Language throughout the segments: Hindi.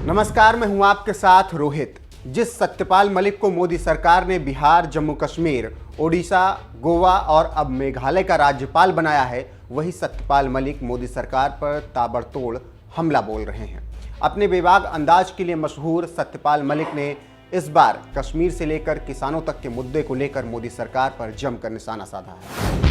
नमस्कार, मैं हूं आपके साथ रोहित। जिस सत्यपाल मलिक को मोदी सरकार ने बिहार, जम्मू कश्मीर, ओडिशा, गोवा और अब मेघालय का राज्यपाल बनाया है, वही सत्यपाल मलिक मोदी सरकार पर ताबड़तोड़ हमला बोल रहे हैं। अपने बेबाक अंदाज के लिए मशहूर सत्यपाल मलिक ने इस बार कश्मीर से लेकर किसानों तक के मुद्दे को लेकर मोदी सरकार पर जमकर निशाना साधा है।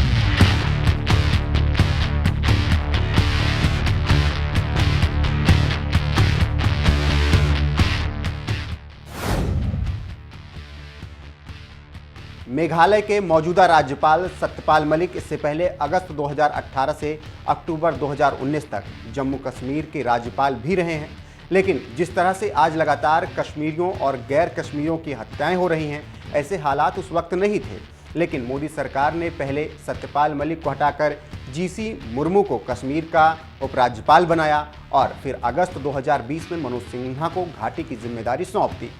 मेघालय के मौजूदा राज्यपाल सत्यपाल मलिक इससे पहले अगस्त 2018 से अक्टूबर 2019 तक जम्मू कश्मीर के राज्यपाल भी रहे हैं। लेकिन जिस तरह से आज लगातार कश्मीरियों और गैर कश्मीरियों की हत्याएं हो रही हैं, ऐसे हालात उस वक्त नहीं थे। लेकिन मोदी सरकार ने पहले सत्यपाल मलिक को हटाकर जीसी मुर्मू को कश्मीर का उपराज्यपाल बनाया और फिर अगस्त 2020 में मनोज सिन्हा को घाटी की जिम्मेदारी सौंप दी।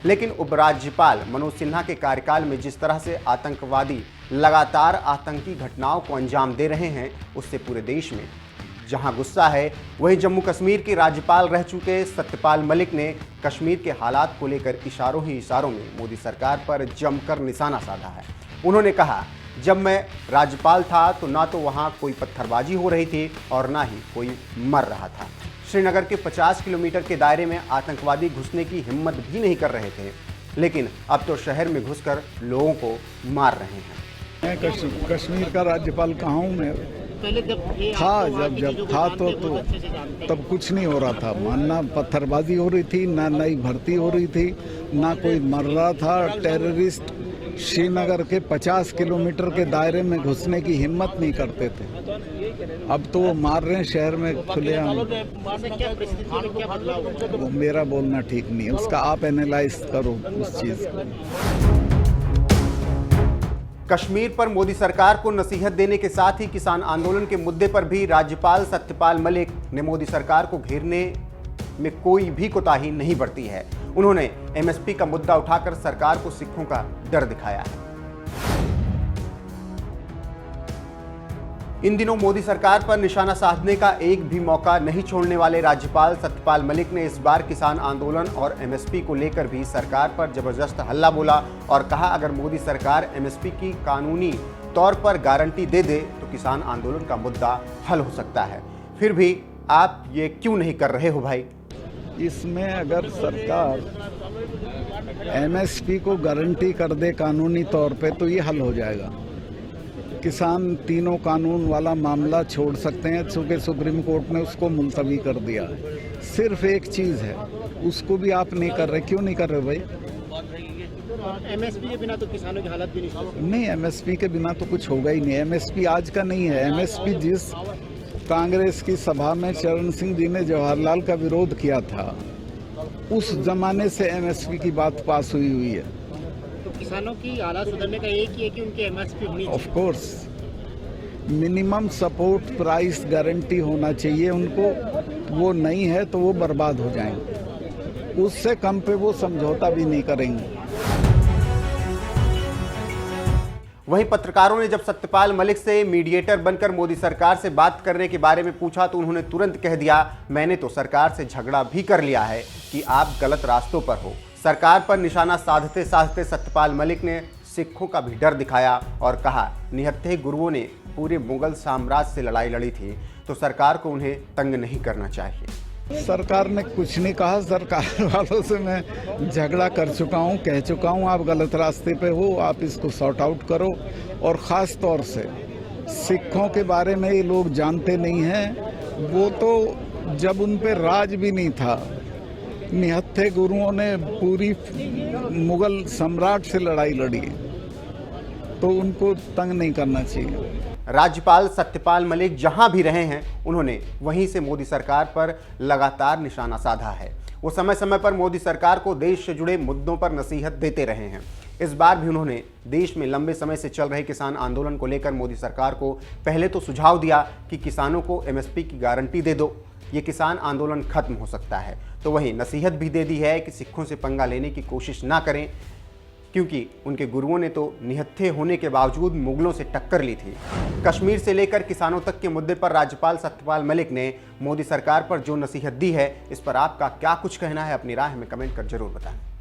लेकिन उपराज्यपाल मनोज सिन्हा के कार्यकाल में जिस तरह से आतंकवादी लगातार आतंकी घटनाओं को अंजाम दे रहे हैं, उससे पूरे देश में जहां गुस्सा है, वहीं जम्मू कश्मीर के राज्यपाल रह चुके सत्यपाल मलिक ने कश्मीर के हालात को लेकर इशारों ही इशारों में मोदी सरकार पर जमकर निशाना साधा है। उन्होंने कहा, जब मैं राज्यपाल था तो ना तो वहां कोई पत्थरबाजी हो रही थी और ना ही कोई मर रहा था। श्रीनगर के 50 किलोमीटर के दायरे में आतंकवादी घुसने की हिम्मत भी नहीं कर रहे थे, लेकिन अब तो शहर में घुसकर लोगों को मार रहे हैं। मैं कश्मीर का राज्यपाल कहाँ हूँ? मैं पहले जब था तो तब कुछ नहीं हो रहा था। ना पत्थरबाजी हो रही थी, ना नई भर्ती हो रही थी, ना कोई मर रहा था। टेररिस्ट श्रीनगर के 50 किलोमीटर के दायरे में घुसने की हिम्मत नहीं करते थे। अब तो वो मार रहे हैं शहर में खुलेआम। वो मेरा बोलना ठीक नहीं है, उसका आप एनालाइज करो उस चीज़ को। कश्मीर पर मोदी सरकार को नसीहत देने के साथ ही किसान आंदोलन के मुद्दे पर भी राज्यपाल सत्यपाल मलिक ने मोदी सरकार को घेरने में कोई भी कोताही नहीं बरती है। उन्होंने एमएसपी का मुद्दा उठाकर सरकार को सिखों का डर दिखाया है। इन दिनों मोदी सरकार पर निशाना साधने का एक भी मौका नहीं छोड़ने वाले राज्यपाल सत्यपाल मलिक ने इस बार किसान आंदोलन और एमएसपी को लेकर भी सरकार पर जबरदस्त हल्ला बोला और कहा, अगर मोदी सरकार एमएसपी की कानूनी तौर पर गारंटी दे दे तो किसान आंदोलन का मुद्दा हल हो सकता है। फिर भी आप ये क्यों नहीं कर रहे हो भाई? इसमें अगर सरकार एमएसपी को गारंटी कर दे कानूनी तौर पे तो ये हल हो जाएगा। किसान तीनों कानून वाला मामला छोड़ सकते हैं, चूँकि सुप्रीम कोर्ट ने उसको मुलतवी कर दिया है। सिर्फ एक चीज़ है, उसको भी आप नहीं कर रहे। क्यों नहीं कर रहे भाई? एमएसपी के बिना तो किसानों की हालत भी नहीं, एमएसपी के बिना तो कुछ होगा ही नहीं। एमएसपी आज का नहीं है। एमएसपी जिस कांग्रेस की सभा में चरण सिंह जी ने जवाहरलाल का विरोध किया था, उस जमाने से एमएसपी की बात पास हुई है। तो किसानों की हालत सुधरने का एक ही है कि उनकी एमएसपी होनी चाहिए। Of course minimum support price guarantee होना चाहिए उनको। वो नहीं है तो वो बर्बाद हो जाएंगे। उससे कम पे वो समझौता भी नहीं करेंगे। वहीं पत्रकारों ने जब सत्यपाल मलिक से मीडिएटर बनकर मोदी सरकार से बात करने के बारे में पूछा तो उन्होंने तुरंत कह दिया, मैंने तो सरकार से झगड़ा भी कर लिया है कि आप गलत रास्तों पर हो। सरकार पर निशाना साधते साधते सत्यपाल मलिक ने सिखों का भी डर दिखाया और कहा, निहत्थे गुरुओं ने पूरे मुगल साम्राज्य से लड़ाई लड़ी थी तो सरकार को उन्हें तंग नहीं करना चाहिए। सरकार ने कुछ नहीं कहा। सरकार वालों से मैं झगड़ा कर चुका हूँ, कह चुका हूँ, आप गलत रास्ते पे हो, आप इसको सॉर्ट आउट करो। और ख़ास तौर से सिखों के बारे में ये लोग जानते नहीं हैं। वो तो जब उन पे राज भी नहीं था, निहत्थे गुरुओं ने पूरी मुगल सम्राट से लड़ाई लड़ी, तो उनको तंग नहीं करना चाहिए। राज्यपाल सत्यपाल मलिक जहां भी रहे हैं, उन्होंने वहीं से मोदी सरकार पर लगातार निशाना साधा है। वो समय समय पर मोदी सरकार को देश से जुड़े मुद्दों पर नसीहत देते रहे हैं। इस बार भी उन्होंने देश में लंबे समय से चल रहे किसान आंदोलन को लेकर मोदी सरकार को पहले तो सुझाव दिया कि किसानों को एमएसपी की गारंटी दे दो, ये किसान आंदोलन खत्म हो सकता है। तो वहीं नसीहत भी दे दी है कि सिखों से पंगा लेने की कोशिश ना करें। क्योंकि उनके गुरुओं ने तो निहत्थे होने के बावजूद मुगलों से टक्कर ली थी। कश्मीर से लेकर किसानों तक के मुद्दे पर राज्यपाल सत्यपाल मलिक ने मोदी सरकार पर जो नसीहत दी है, इस पर आपका क्या कुछ कहना है? अपनी राय हमें कमेंट कर जरूर बताएं।